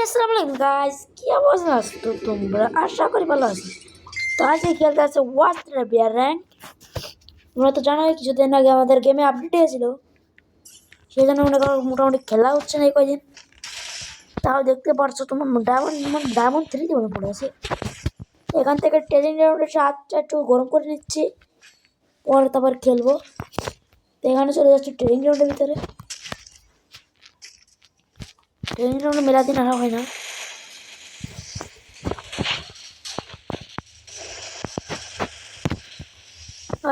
আসসালামু আলাইকুম গাইস, কি অবস্থা আছে তো তোমরা? আশা করি ভালো আছো। তো আজকে খেলতে আছে ওয়াস্টার বিয়ার র্যাঙ্ক। তোমরা তো জানোই কিছুদিন আগে আমাদের গেমে আপডেট হয়েছিল, সেই জন্য মনে করো মোটামুটি খেলা হচ্ছে না এই কয়দিন। তাও দেখতে পারছো তোমার ডায়মন্ড 3 মনে পড়ে আছে। এখান থেকে ট্রেনিং গ্রাউন্ডে হাতটা একটু গরম করে নিচ্ছি, পরে তারপর খেলবো। তো এখানে চলে যাচ্ছি ট্রেনিং গ্রাউন্ডের ভিতরে। ট্রেনিং গ্রাউন্ডে মেলা দিন আসা হয় না।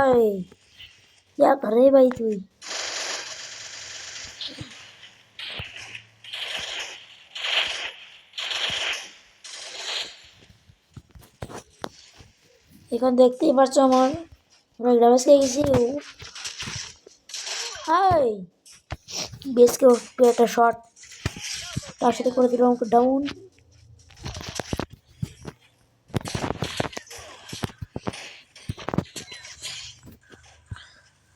अरे क्या कर रहे भाई तू? এখন দেখতেই পারছো আমার গ্রামেস কে গেছি। হাই বেসকে একটা শট তার সাথে করে দিলাম আমাকে ডাউন।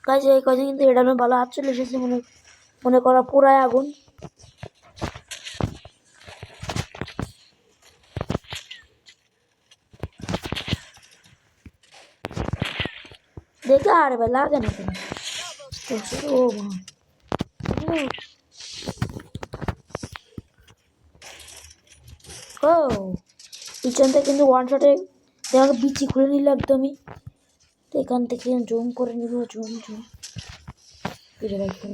গাইস এই কদিন কিন্তু এটা আমি ভালো হাত চলে এসেছে, মনে মনে করা পুরাই আগুন। দেখে আর ভাই লাগে না কেন? ও ও পিছন থেকে কিন্তু ওয়ান শটে দেখো বিচি খুলে নিল একদমই। তো এখান থেকে জুম করে নিব, জুম জুম ফিরে রাখতে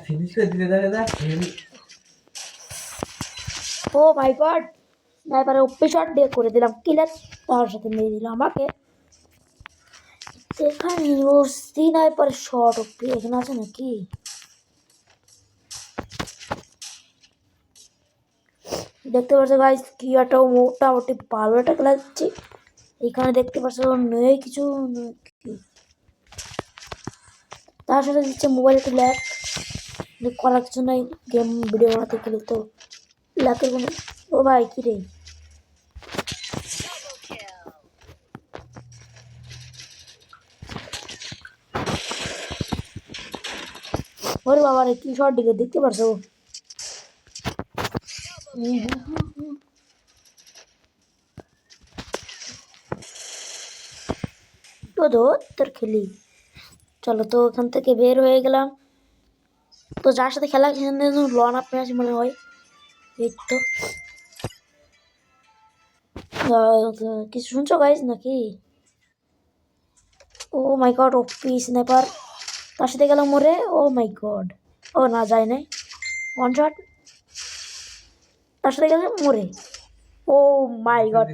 ফিনিশ করে দিলে দাদা। ও মাই গড, স্নাইপারে ওপি শট দিয়ে করে দিলাম কিলার, তার সাথে মেরে দিল আমাকে। এখানে ওর স্নাইপার শট ওপি এখানে আছে নাকি? দেখতে পাচ্ছ গাইস কি একটা মোটামুটি ভালো একটা খেলাচ্ছি। এখানে দেখতে পাচ্ছ নেই কিছু, তার সাথে দিচ্ছে মোবাইল একটু ল্যাগ, করার কিছু নাই, গেম ভিডিও বানাতে গেলে তো ল্যাগের কোনো। ও ভাই কি রে, ওরে বাবা রে কি শট দিকে দেখতে পারছো? তো তোর খেলি। চলো তো ওখান থেকে বের হয়ে গেলাম। তো যার সাথে খেলা লন আপ ম্যাচ মনে হয়, এই তো। কিছু শুনছো গাইস নাকি? ও মাই গড ওপি স্নাইপার, তার সাথে গেলাম মরে। ও মাই গড, ও না যায় নাই, ওয়ান শট তার সাথে গেলাম মরে। ও মাই গড,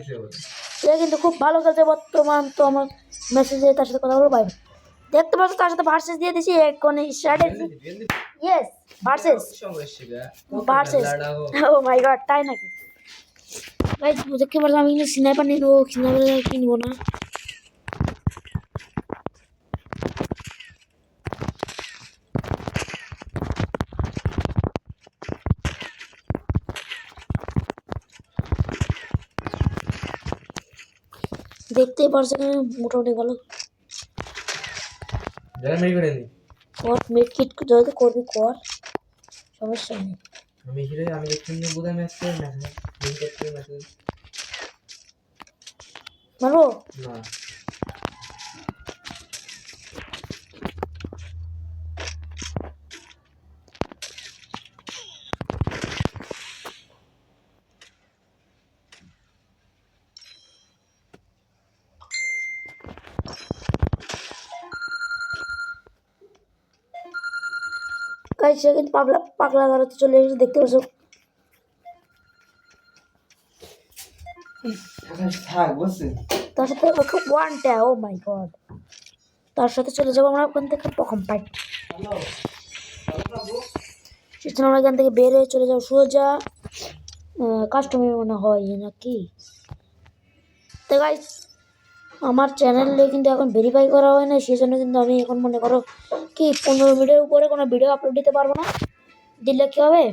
সে কিন্তু খুব ভালো খেলছে বর্তমান। তো আমার মেসেজে তার সাথে কথা বলবো ভাই। দেখতে পাচ্ছ তার সাথে ভার্সেস দিয়ে দিছি এক কোণে strategy. Yes versus versus. Oh my god তাই নাকি? গাইস দেখতে পাচ্ছ আমি কিন্তু স্নাইপার নিব, স্নাইপার কিনবো না। দেখতেই পারছো মোটামুটি ভালো মেড কিট যদি করবি কর, সমস্যা নেই। আমি দেখছি বোধহয় ম্যাচ করে না মারবো না। গাইস সে কিন্তু পাগলা পাগলা গাড়িতে চলে এসে দেখতে পাচ্ছ। তার সাথে ওকে ওয়ানটা, ও মাই গড, তার সাথে চলে যাবো আমরা ওখান থেকে প্রথম পাই। সেজন্য আমরা এখান থেকে বের হয়ে চলে যাবো সোজা কাস্টমে মনে হয় নাকি। তো গাইস আমার চ্যানেলে কিন্তু এখন ভেরিফাই করা হয় না, সেই জন্য কিন্তু আমি এখন মনে করো কি 15 মিনিটের উপরে কোনো ভিডিও আপলোড দিতে পারবো না। দিলে কী হবে,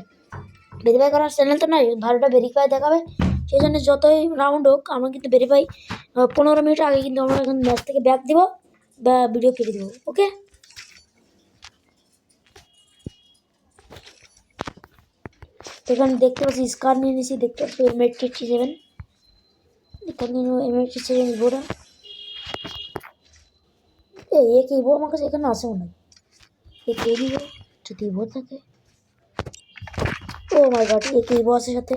ভেরিফাই করার চ্যানেল তো নয়, ভালোটা ভেরিফাই দেখাবে, সেই জন্য যতই রাউন্ড হোক আমরা কিন্তু ভেরিফাই 15 মিনিট আগে কিন্তু আমরা এখন ম্যাচ থেকে ব্যাক দিব বা ভিডিও কেটে দেবো। ওকে, এখানে দেখতে পাচ্ছি স্কার নিয়ে নিয়েছি, দেখতে পাচ্ছি M87, এখানে M87 ইভোটা। এক ইভো আমার কাছে এখানে আসেও না, এক ইভো যদি ইভো থাকে। ও মাই গড, এক ইভো আছে সাথে,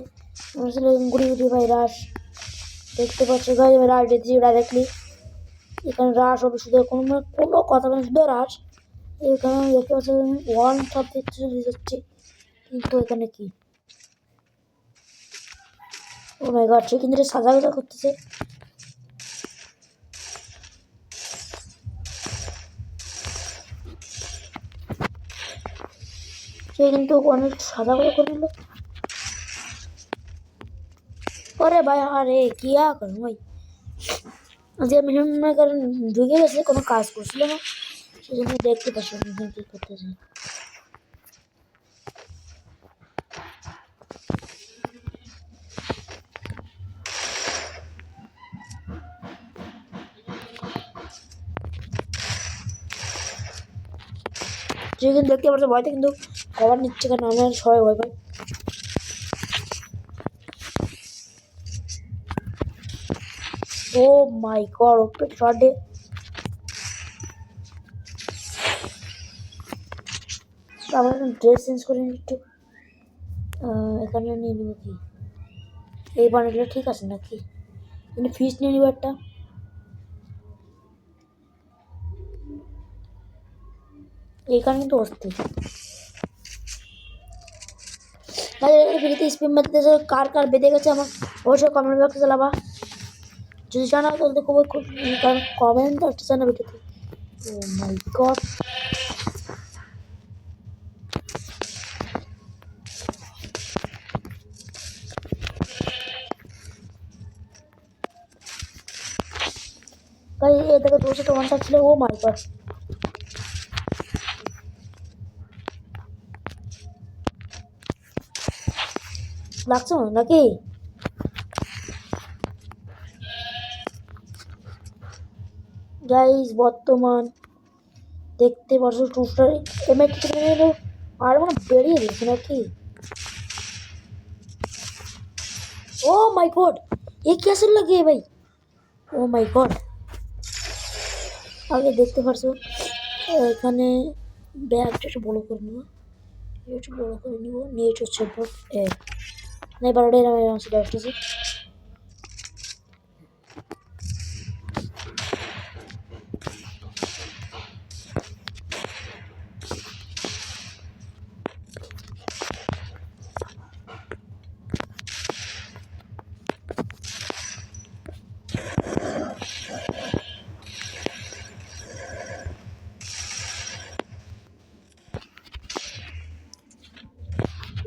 আসলে গুড়ি গুড়ি ভাই রাশ দেখতে পাচ্ছি ভাই, আমি রাশ দিচ্ছি ডাইরেক্টলি। এখানে রাশ হবে শুধু, কোনো কথা বলে শুধু রাশ। এখানে দেখতে পাচ্ছি ওয়ান শট দিচ্ছে যাচ্ছি, কিন্তু এখানে কি, ও মাই গড, সে কিন্তু সাজা গোজা করতেছে। সে কিন্তু অনেক সাদা করে নিল। अरे भाई अरे क्या करूँ भाई, যে মিনিমাম কারণ ঢুকে গেছে, কোনো কাজ করছিল না, সেই জন্য দেখতে পাচ্ছি না কি করতেছে। যে কিন্তু দেখতে পাচ্ছে ভয়টা কিন্তু কভার নিচ্ছে, কেন আমরা সবাই ভয় পাই। ও মাই গড, ওপরে শট দে। আমরা ড্রেস চেঞ্জ করে নিই একটু, এখানে নিয়ে নিব কি, এই বানালে ঠিক আছে নাকি, কিন্তু ফিস নিয়ে নিব একটা। এইখানে কিন্তু অস্থির ভাই, ভিডিওতে স্পিন মারতে কার কার বেঁধে গেছে আমার অবশ্যই কমেন্ট বক্সে জানাবা, যদি জানাও তাহলে খুবই খুব, কারণ কমেন্ট আসছে না ভিডিওতে। ও মাই গড, ভাই এ দেখো 250 ছিল। ও মাই গড, লাগছে না নাকি? গাইস বর্তমান দেখতে পাচ্ছ টুস্টার M87 এলো, আর মানে বেরিয়ে গেছে নাকি? ও মাই গড, ये कैसे लगे भाई? ও মাই গড, আগে দেখতে পারছো এখানে ব্যাগটা একটু বড় করে নেবো, একটু বড় করে নিব, নিয়ে হচ্ছে नहीं बड़ा मेरा यहाँ से लेफ्ट से।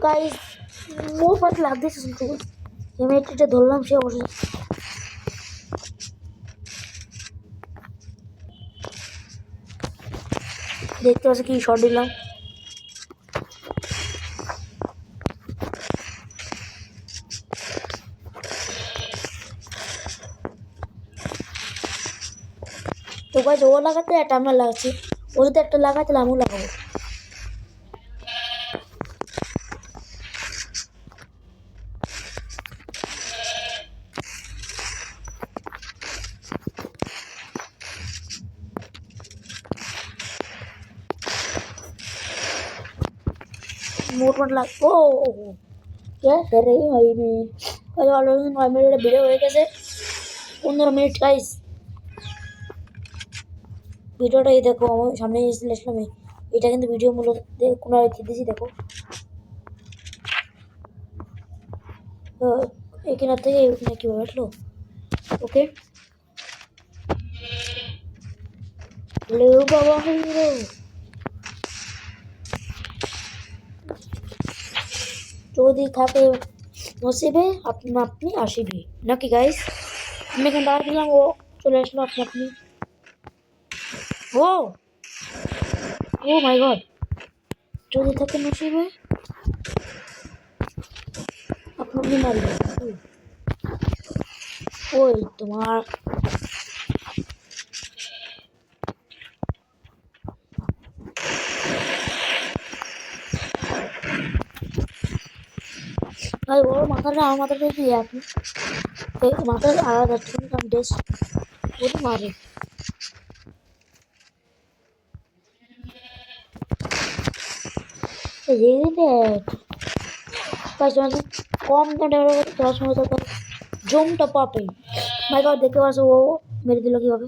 गाइस मोर पास लाग दिस শুনতে আমি এটা ধরলাম, সে অবশ্যই দেখতে পাচ্ছি কি শট দিলাম। তো গাইস ও লাগাতে একটা আমরা লাগাচ্ছি, ও যদি একটা লাগায় তাহলে আমিও লাগাবো। मोर पास लाग ও क्या कर रही है भाई मैं, कल ऑलरेडी 9 मिनट ভিডিও হয়ে গেছে, 15 মিনিট গাইস। ভিডিওটা এই দেখো আমার সামনে এসে আসলাম, এটা কিন্তু ভিডিও মূলত কোনো দিয়েছি দেখো, তো এখান থেকে এখানে কীভাবে আসলো। ওকে লেউ বাবা হিরো, যদি থাকে নসিবে আপনি আপনি আসিবে নাকি গাইস। আমি এখানে দাঁড়া দিলাম, ও চলে আসলো আপনি আপনি। ও ও মাই গড, যদি থাকে নসিবে এমনি মারি ওই তোমার ভাই ওর মাথাটা আমার মাথাটা কি একই মাথার আলাদা তুমি কারণ ড্রেস ওটা মারে রেডিনেট গাইস তোমাদের কম ডেভেলপ করার সময় তো জমটা পাবে মাই গড দেখতে পাচ্ছ ও মেরে দিল কিভাবে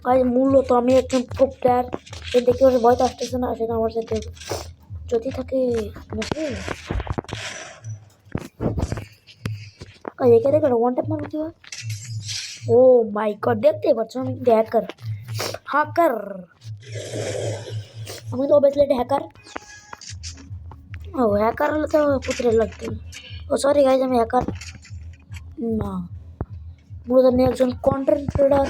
গাইস মূলত আমি একজন প্রো প্লেয়ার সে দেখতে পাচ্ছি ভয় তো আসতেছে না সেটা আমার সাথে যদি থাকে নাকি দেখে দেখে ওয়ান ট্যাপ মারবো কিভাবে ও মাই গড দেখতে পাচ্ছ আমি হ্যাকার হ্যাকার আমি তো অবভিয়াসলি এটা হ্যাকার ও হ্যাকার হলে তো পুত্রের লাগতো ও সরি গাইজ আমি হ্যাকার না মূলত আমি একজন কন্টেন্ট ক্রিয়েটার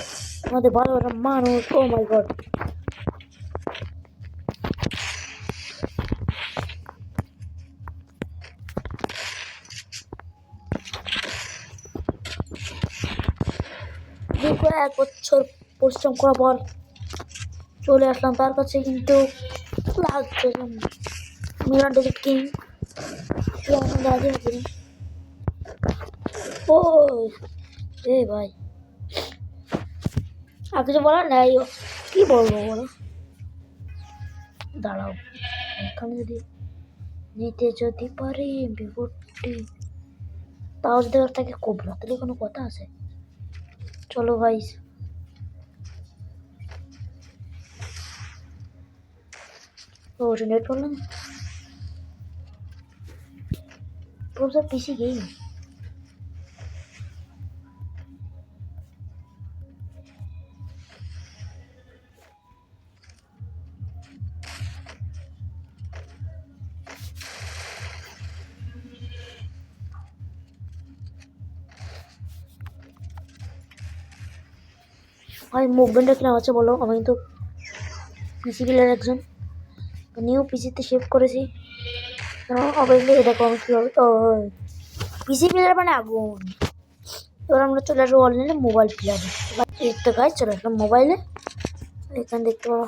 আমাদের ভালো একটা মানুষ ও মাই গড দীর্ঘ 1 বছর পরিশ্রম করার পর চলে আসলাম তার কাছে কিন্তু লাগছে মিরান ডেজিট কিং ও এ ভাই আর কিছু বলার নাই কি বলবো বলো দাঁড়াও এখানে যদি পারি বিপদটি তাও যদি তাকে কোবরা তাহলে কোনো কথা আছে চলো ভাই ও net problem problem PC game ভাই মুভমেন্টটা কিরকম আছে বলো আমি কিন্তু পিসি প্লেয়ার একজন নিউ পিসিতে শিফট করেছি অবভিয়াসলি এটা কম কীভাবে তো পিসি প্লেয়ার মানে আগুন এবার আমরা চলে আসবো অনলাইনে মোবাইল প্লেয়ারে দেখতে গাছ চলে আসলাম মোবাইলে এখানে দেখতে পাবো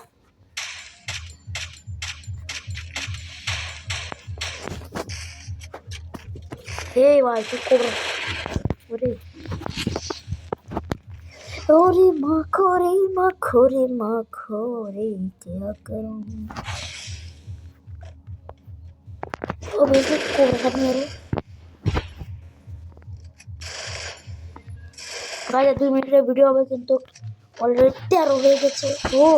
হে ভাই তুই করো ওরে ओरे माखो रे क्या करूं ओ बेटे कोबरा खाने यार गाइस 2 মিনিটের ভিডিও হবে কিন্তু অলরেডি 13 হয়ে গেছে ও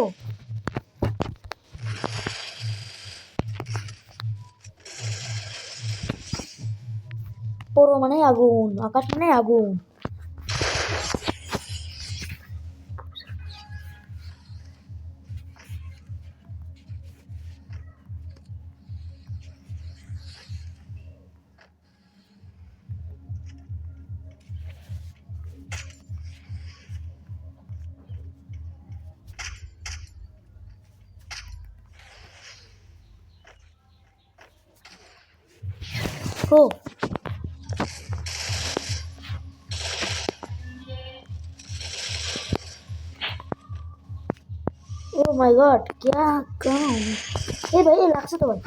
পুরো মানে আগুন আকাশ মানে আগুন ও ओ माय गॉड क्या करूं ए भाई ये लागছে তো ভাই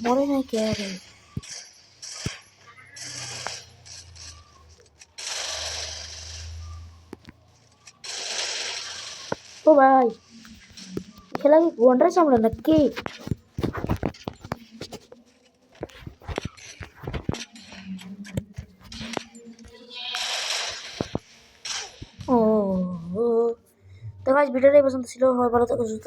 মরে নাই কে রে ও ভাই খেলা কি ওয়ান্ডার সামনে নাকি ও তো গাইস ভিডিওটা এই পর্যন্ত ছিল ভালো থাকো সুস্থ